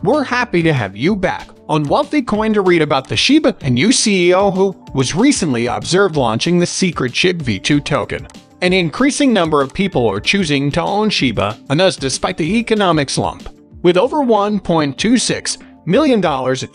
We're happy to have you back on Wealthy Coin to read about the Shiba Inu CEO who was recently observed launching the secret Shib V2 token. An increasing number of people are choosing to own Shiba Inu despite the economic slump. With over $1.26 million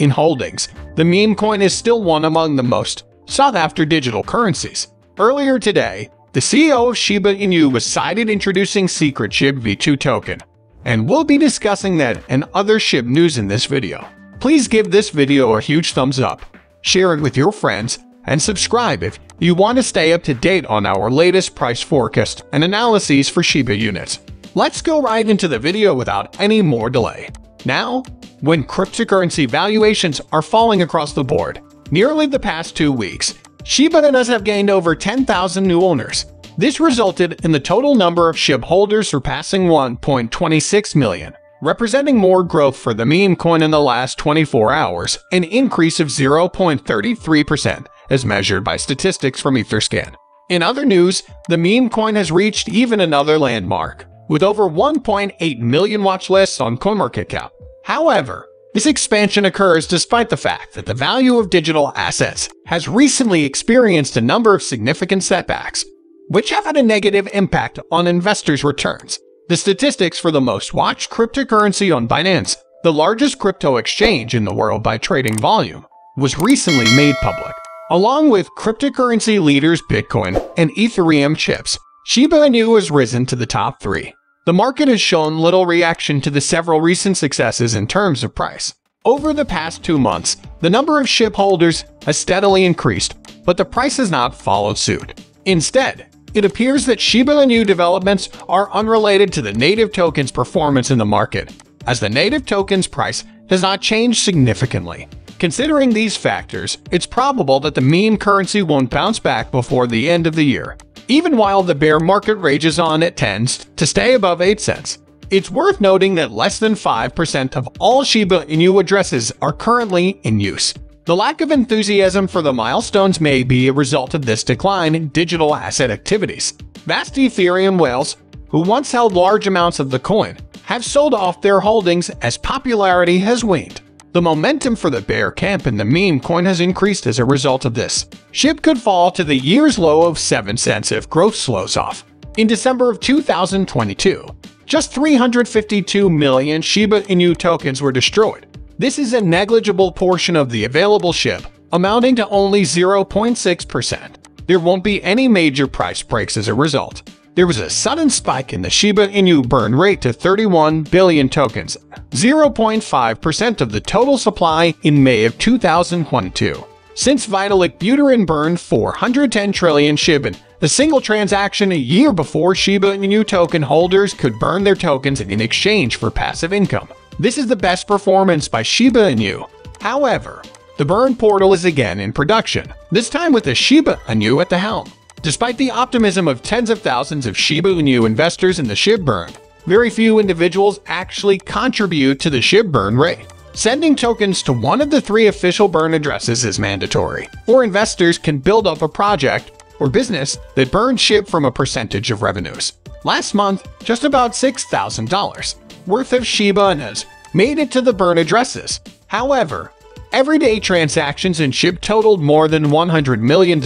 in holdings, the meme coin is still one among the most sought-after digital currencies. Earlier today, the CEO of Shiba Inu was cited introducing secret Shib V2 token, and we'll be discussing that and other Shib news in this video. Please give this video a huge thumbs up, share it with your friends, and subscribe if you want to stay up to date on our latest price forecast and analyses for Shiba units. Let's go right into the video without any more delay. Now, when cryptocurrency valuations are falling across the board, nearly the past 2 weeks, Shiba Inus have gained over 10,000 new owners. This resulted in the total number of SHIB holders surpassing 1.26 million, representing more growth for the meme coin in the last 24 hours, an increase of 0.33% as measured by statistics from Etherscan. In other news, the meme coin has reached even another landmark, with over 1.8 million watch lists on CoinMarketCap. However, this expansion occurs despite the fact that the value of digital assets has recently experienced a number of significant setbacks, which have had a negative impact on investors' returns. The statistics for the most watched cryptocurrency on Binance, the largest crypto exchange in the world by trading volume, was recently made public. Along with cryptocurrency leaders Bitcoin and Ethereum chips, Shiba Inu has risen to the top 3. The market has shown little reaction to the several recent successes in terms of price. Over the past 2 months, the number of SHIB holders has steadily increased, but the price has not followed suit. Instead, it appears that Shiba Inu developments are unrelated to the native token's performance in the market, as the native token's price has not changed significantly. Considering these factors, it's probable that the meme currency won't bounce back before the end of the year. Even while the bear market rages on, it tends to stay above 8 cents. It's worth noting that less than 5% of all Shiba Inu addresses are currently in use. The lack of enthusiasm for the milestones may be a result of this decline in digital asset activities. Vast Ethereum whales, who once held large amounts of the coin, have sold off their holdings as popularity has waned. The momentum for the bear camp in the meme coin has increased as a result of this. SHIB could fall to the year's low of 7 cents if growth slows off. In December of 2022, just 352 million Shiba Inu tokens were destroyed. This is a negligible portion of the available SHIB, amounting to only 0.6%. There won't be any major price breaks as a result. There was a sudden spike in the Shiba Inu burn rate to 31 billion tokens, 0.5% of the total supply in May of 2022. Since Vitalik Buterin burned 410 trillion SHIB in a single transaction a year before, Shiba Inu token holders could burn their tokens in exchange for passive income. This is the best performance by Shiba Inu. However, the burn portal is again in production, this time with the Shiba Inu at the helm. Despite the optimism of tens of thousands of Shiba Inu investors in the SHIB burn, very few individuals actually contribute to the SHIB burn rate. Sending tokens to one of the 3 official burn addresses is mandatory, or investors can build up a project or business that burns SHIB from a percentage of revenues. Last month, just about $6,000 worth of Shiba Inus made it to the burn addresses. However, everyday transactions in SHIB totaled more than $100 million.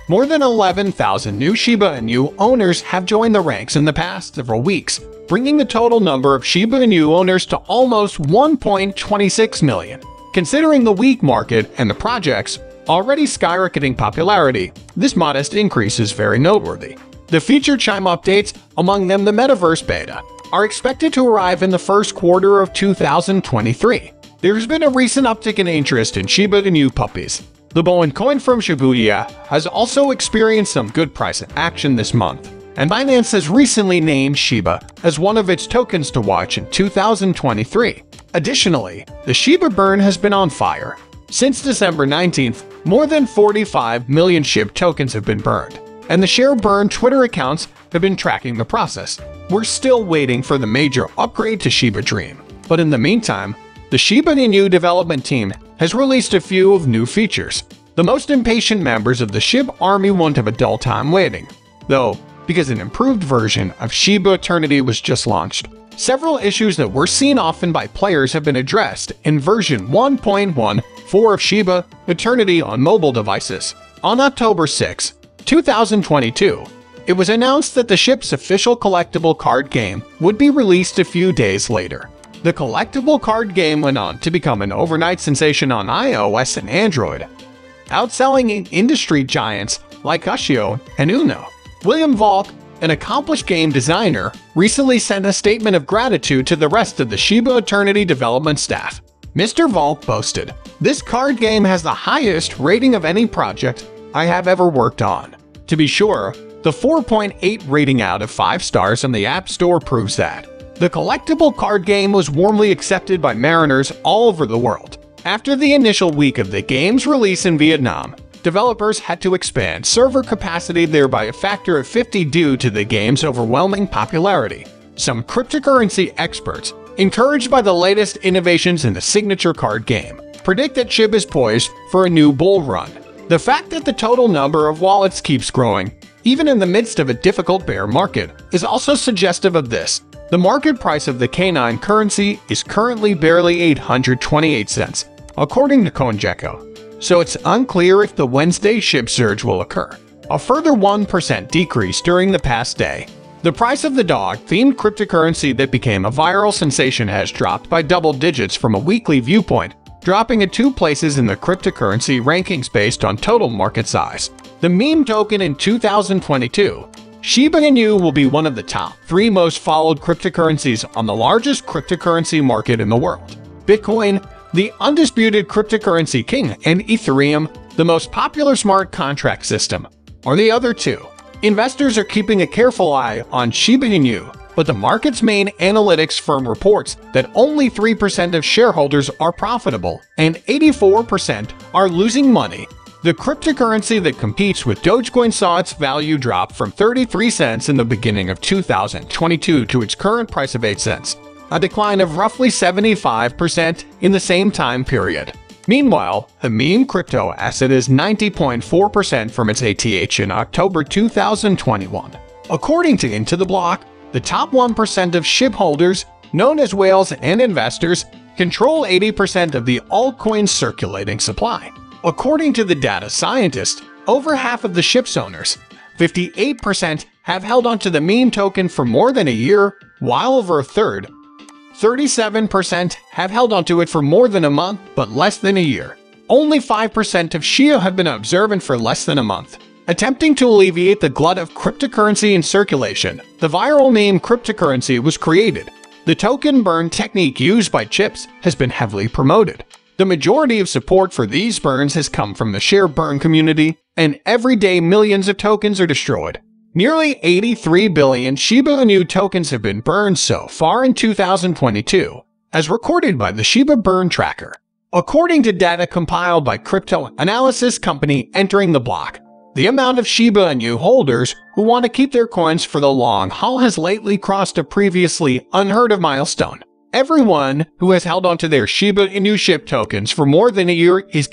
More than 11,000 new Shiba Inu owners have joined the ranks in the past several weeks, bringing the total number of Shiba Inu owners to almost 1.26 million. Considering the weak market and the project's already skyrocketing popularity, this modest increase is very noteworthy. The featured Chime updates, among them the Metaverse Beta, are expected to arrive in the first quarter of 2023. There's been a recent uptick in interest in Shiba Inu puppies. The Bowen coin from Shibuya has also experienced some good price action this month, and Binance has recently named Shiba as one of its tokens to watch in 2023. Additionally, the Shiba burn has been on fire. Since December 19th, more than 45 million SHIB tokens have been burned, and the share burn Twitter accounts have been tracking the process. We're still waiting for the major upgrade to Shiba Dream, but in the meantime, the Shiba Inu development team has released a few of new features. The most impatient members of the Shib army won't have a dull time waiting, though, because an improved version of Shiba Eternity was just launched. Several issues that were seen often by players have been addressed in version 1.14 of Shiba Eternity on mobile devices. On October 6, 2022, it was announced that the Shib's official collectible card game would be released a few days later. The collectible card game went on to become an overnight sensation on iOS and Android, outselling industry giants like Ushio and Uno. William Volk, an accomplished game designer, recently sent a statement of gratitude to the rest of the Shiba Eternity development staff. Mr. Volk boasted, "This card game has the highest rating of any project I have ever worked on." To be sure, the 4.8 rating out of 5 stars on the App Store proves that. The collectible card game was warmly accepted by mariners all over the world. After the initial week of the game's release in Vietnam, developers had to expand server capacity there by a factor of 50 due to the game's overwhelming popularity. Some cryptocurrency experts, encouraged by the latest innovations in the signature card game, predict that Shib is poised for a new bull run. The fact that the total number of wallets keeps growing, even in the midst of a difficult bear market, is also suggestive of this. The market price of the canine currency is currently barely 828 cents, according to CoinGecko. So it's unclear if the Wednesday Shib surge will occur. A further 1% decrease during the past day. The price of the dog-themed cryptocurrency that became a viral sensation has dropped by double digits from a weekly viewpoint, dropping at 2 places in the cryptocurrency rankings based on total market size. The meme token in 2022, Shiba Inu will be one of the top 3 most followed cryptocurrencies on the largest cryptocurrency market in the world. Bitcoin, the undisputed cryptocurrency king, and Ethereum, the most popular smart contract system, are the other 2. Investors are keeping a careful eye on Shiba Inu, but the market's main analytics firm reports that only 3% of shareholders are profitable and 84% are losing money. The cryptocurrency that competes with Dogecoin saw its value drop from 33 cents in the beginning of 2022 to its current price of 8 cents. A decline of roughly 75% in the same time period. Meanwhile, the meme crypto asset is 90.4% from its ATH in October 2021. According to Into the Block, the top 1% of Shib holders, known as whales and investors, control 80% of the altcoin's circulating supply. According to the data scientist, over half of the Shib's owners, 58%, have held onto the meme token for more than a year, while over a third, 37%, have held onto it for more than a month but less than a year. Only 5% of Shia have been observant for less than a month. Attempting to alleviate the glut of cryptocurrency in circulation, the viral meme cryptocurrency was created. The token burn technique used by chips has been heavily promoted. The majority of support for these burns has come from the share burn community, and every day millions of tokens are destroyed. Nearly 83 billion Shiba Inu tokens have been burned so far in 2022, as recorded by the Shiba Burn Tracker. According to data compiled by crypto analysis company Entering the Block, the amount of Shiba Inu holders who want to keep their coins for the long haul has lately crossed a previously unheard of milestone. Everyone who has held onto their Shiba Inu SHIB tokens for more than a year is